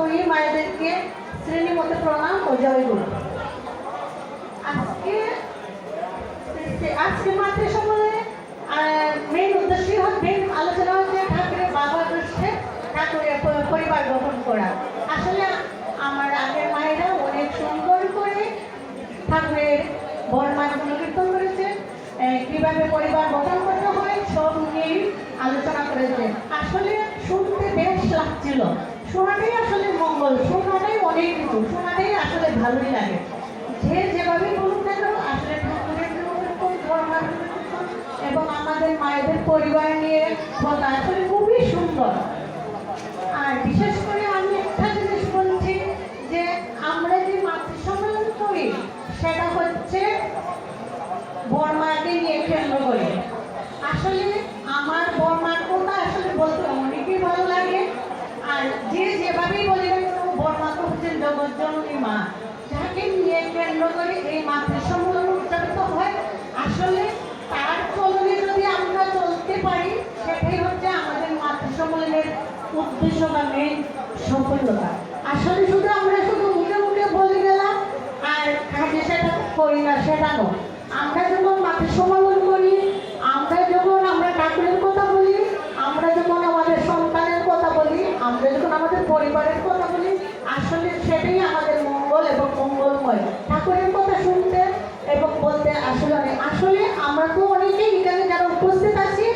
সহকর্মী মায়েদেরকে শ্রেণী মতে প্রণাম ও জয়গুরু। আজকে আজকে মাতৃ সম্মেলনে মেইন উদ্দেশ্যই মেইন আলোচনা হচ্ছে ঠাকুরের বাবা দৃষ্টে ঠাকুরের পরিবার গঠন করা। আসলে আমার আগের মায়েরা অনেক সুন্দর করে ঠাকুরের বর্ণমান গুণকীর্তন করেছে, কিভাবে পরিবার গঠন করতে হয় সব নিয়েই আলোচনা করেছে। আসলে শুনতে বেশ লাগছিল, শোনাটাই আসলে মঙ্গল, শোনাটাই অনেক কিছু, শোনাটাই আসলে ভালোই লাগে। যে যেভাবে বলুন না কেন আসলে ঠাকুরের এবং আমাদের মায়েদের পরিবার নিয়ে বলা আসলে খুবই সুন্দর। আর বিশেষ করে আমি একটা জিনিস বলছি যে আমরা যে মাতৃ সম্মেলন করি সেটা হচ্ছে বর্মাকে নিয়ে কেন্দ্র করে। আসলে আমার বর্মার কথা আসলে বলতে অনেকই ভালো লাগে। আর যে যেভাবেই বলি না কেন বর্মা তো হচ্ছেন জগৎজননী মা, যাকে নিয়ে কেন্দ্র করে এই মাতৃ সম্মেলন উদযাপিত হয়। আসলে তার চলনে যদি আমরা চলতে পারি সেটাই হচ্ছে আমাদের মাতৃ সম্মেলনের উদ্দেশ্য বা মেইন সফলতা। আসলে আমরা শুধু মুখে মুখে বলে গেলাম আর কাজে সেটা করি না, সেটা নয়। আমরা যখন মাতৃ সম্মেলন করি, আমরা ঠাকুরের কথা বলি, আমরা যখন আমাদের সন্তানের কথা বলি, আমরা যখন আমাদের পরিবারের কথা বলি, আসলে সেটাই আমাদের মঙ্গল এবং মঙ্গলময়। ঠাকুরের কথা শুনতে এবং বলতে আসলে আমরা তো অনেকেই এখানে যারা উপস্থিত আছি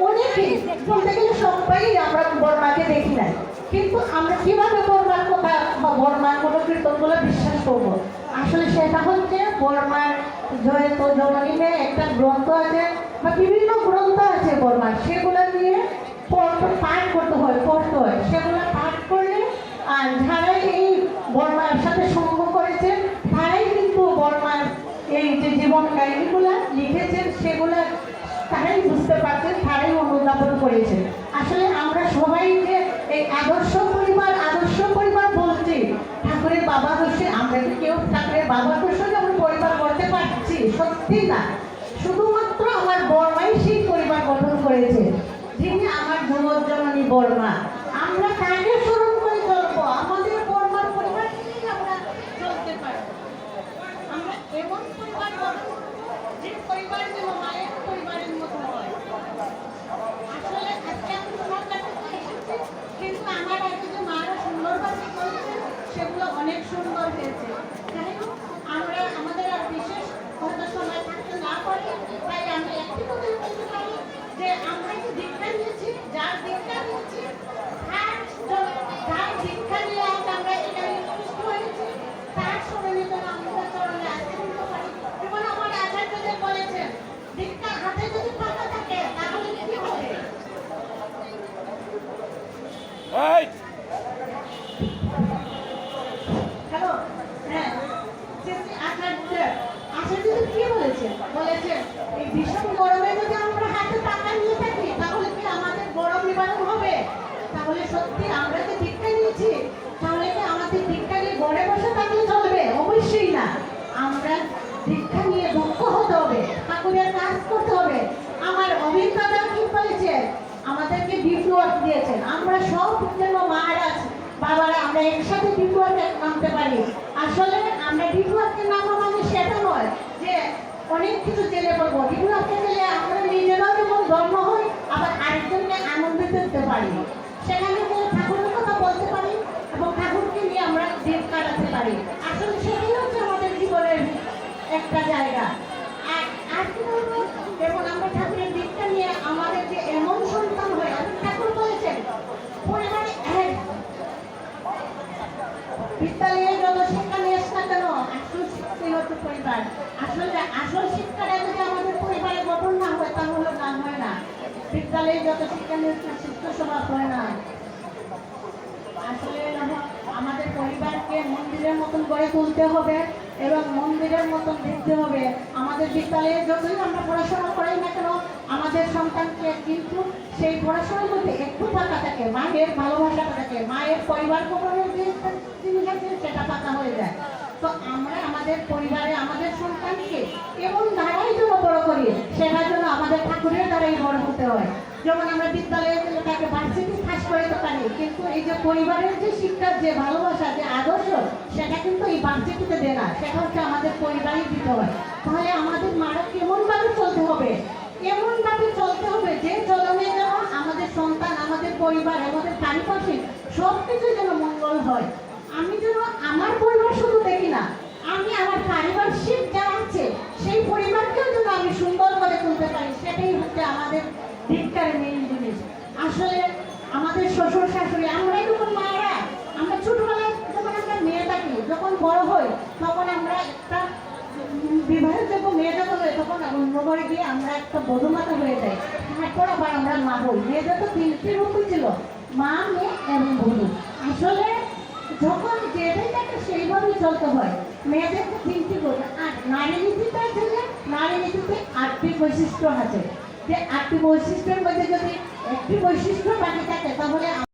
অনেকেই বলতে গেলে সবাই আমরা বর্মাকে দেখি নাই, কিন্তু আমরা কিভাবে বর্মার কথা বা বর্মার কোনো কীর্তনগুলো বিশ্বাস করবো? আসলে সেটা হচ্ছে বর্মার জয়ন্ত জননীতে একটা গ্রন্থ আছে বা বিভিন্ন গ্রন্থ আছে বর্মার, সেগুলো নিয়ে পাঠ করতে হয়, পড়তে হয়। সেগুলো পাঠ করলে আর যারাই এই বর্মার সাথে সঙ্গ করেছেন তারাই কিন্তু বর্মার এই যে জীবন কাহিনীগুলো লিখেছেন সেগুলো তারাই বুঝতে পারছেন, তারাই অনুধাবন করেছেন। আসলে আমরা সবাই যে এই আদর্শ পরিবার বলছি, ঠাকুরের বাবা দোষে আমরা কি কেউ ঠাকুরের বাবা দোষে আমরা পরিবার করতে পারছি? সত্যি না, শুধুমাত্র আমার বর্মাই সেই পরিবার গঠন করেছে, যিনি আমার জগৎজননী বর্মা। আমরা তাকে স্মরণ করে চলবো, আমাদের বর্মার পরিবার নিয়েই আমরা চলতে পারবো। আমরা এমন পরিবার গঠন করবো যে পরিবার যেন মায়ের পরিবারের মতো হয়। আসলে আজকে আমি তোমার কাছে এসেছি, কিন্তু আমার আগে যে মারা সুন্দরভাবে চলছে সেগুলো অনেক সুন্দর হয়েছে। যাই হোক, আমরা আমাদের আর বিশেষ হয়তো সময় থাকতে না পারি, তাই আমি একটি কথাই বলতে পারি যে আমরা যে দীক্ষা নিয়েছি, যার দীক্ষা নিয়েছি যার দীক্ষা নিয়ে আজ আমরা এখানে উপস্থিত হয়েছি, তার স্মরণে যেন আমাদের চরণে আসতে দিতে পারি। যেমন আমার আচার্যদের বলেছেন, দীক্ষা হাতে যদি পাতা থাকে তাহলে কি হবে? হ্যালো, হ্যাঁ, আচার্যদের কি বলেছেন? এই ভীষণ গরমে যদি আমরা হাতে টাকা নিয়ে থাকি তাহলে কি আমাদের গরম নিবারণ হবে? তাহলে সত্যি আমরা যে দীক্ষা নিয়েছি তাহলে কি আমাদের দীক্ষা নিয়ে ঘরে বসে থাকলে চলবে? অবশ্যই না। আমরা দীক্ষা নিয়ে দক্ষ হতে হবে, ঠাকুরের কাজ করতে হবে। আমার অভিজ্ঞতা কি বলেছেন? আমাদেরকে বিপ্লব দিয়েছেন। আমরা সব যেন মহারাজ বাবারা আমরা একসাথে বিপ্লবে নামতে পারি। আসলে আমরা বিপ্লবকে নামা মানে সেটা নয় যে অনেক কিছু জেনে বলবো। বিপ্লবকে গেলে আমরা নিজেরাও যেমন ধর্ম হই, আবার আরেকজনকে আনন্দিত দিতে পারি। সেখানে ঠাকুরের কথা বলতে পারি এবং ঠাকুরকে নিয়ে আমরা দিন কাটাতে পারি। আসলে সেটাই হচ্ছে আমাদের জীবনের একটা জায়গা। আর কি বলবো, এবং আমরা ঠাকুরের দিকটা নিয়ে আমাদের যে এমন সন্তান হয়, ঠাকুর বলেছেন পরিবারে বিদ্যালয়ে যত শিক্ষা নিয়ে না কেন আসল শিক্ষাই হচ্ছে পরিবার। আসল শিক্ষাটা যদি আমাদের পরিবারে গঠন না হয় তাহলে না হয় না। বিদ্যালয়ে যত শিক্ষা নিয়ে শিক্ষা স্বভাব হয় না। আসলে আমাদের পরিবারকে মন্দিরের মতন গড়ে তুলতে হবে এবং মন্দিরের মতন দেখতে হবে। আমাদের বিদ্যালয়ে যতই আমরা পড়াশোনা করাই না কেন আমাদের সন্তানকে কিন্তু সেই পড়াশোনার মধ্যে একটু ফাঁকা থাকে, মায়ের ভালোবাসাটা থাকে, মায়ের পরিবার গঠনের যে জিনিস আছে সেটা ফাঁকা হয়ে যায়। তো আমরা আমাদের পরিবারে আমাদের সন্তানকে এমন ধারাই যেন বড় করি, সেটার জন্য আমাদের ঠাকুরের দ্বারাই বড় হতে হয়। যেমন আমরা বিদ্যালয়ে গেলে তাকে ভার্সিটি ফার্স্ট করে তো পারি, কিন্তু এই যে পরিবারের যে শিক্ষার যে ভালোবাসা যে আদর্শ সেটা কিন্তু এই ভার্সিটিতে দেয় না, সেটা হচ্ছে আমাদের পরিবারেই দিতে হয়। তাহলে আমাদের মারা কেমনভাবে চলতে হবে, এমনভাবে চলতে হবে যে চলনে যেন আমাদের সন্তান, আমাদের পরিবার, আমাদের পারিপার্শ্বিক সব কিছু যেন মঙ্গল হয়। আমি যেন আমার পরিবার শুধু দেখি না, আমি আমার পারিপার্শ্বিক যা আছে সেই পরিবারকেও যেন আমি সুন্দর করে তুলতে পারি, সেটাই হচ্ছে আমাদের দীক্ষার মেইন জিনিস। আসলে আমাদের শ্বশুর শাশুড়ি, আমরা যখন মায়েরা, আমরা ছোটবেলায় যখন আমরা মেয়ে থাকি, যখন বড় হই তখন আমরা একটা বিবাহের যখন মেয়ে যখন হয় তখন অন্য ঘরে গিয়ে আমরা একটা বধূমাতা হয়ে যাই, তারপর আবার আমরা মা হই। মেয়েদের তো তিনটি রূপই ছিল, মা, মেয়ে এবং বধূ। আসলে যখন যেটাই থাকে সেইভাবেই চলতে হয়। মেয়েদেরকে তিনটি গুণ, আর নারী নীতিটা থেকে নারী নীতিতে 8টি বৈশিষ্ট্য আছে, যে 8টি বৈশিষ্ট্যের মধ্যে যদি একটি বৈশিষ্ট্য বাকি থাকে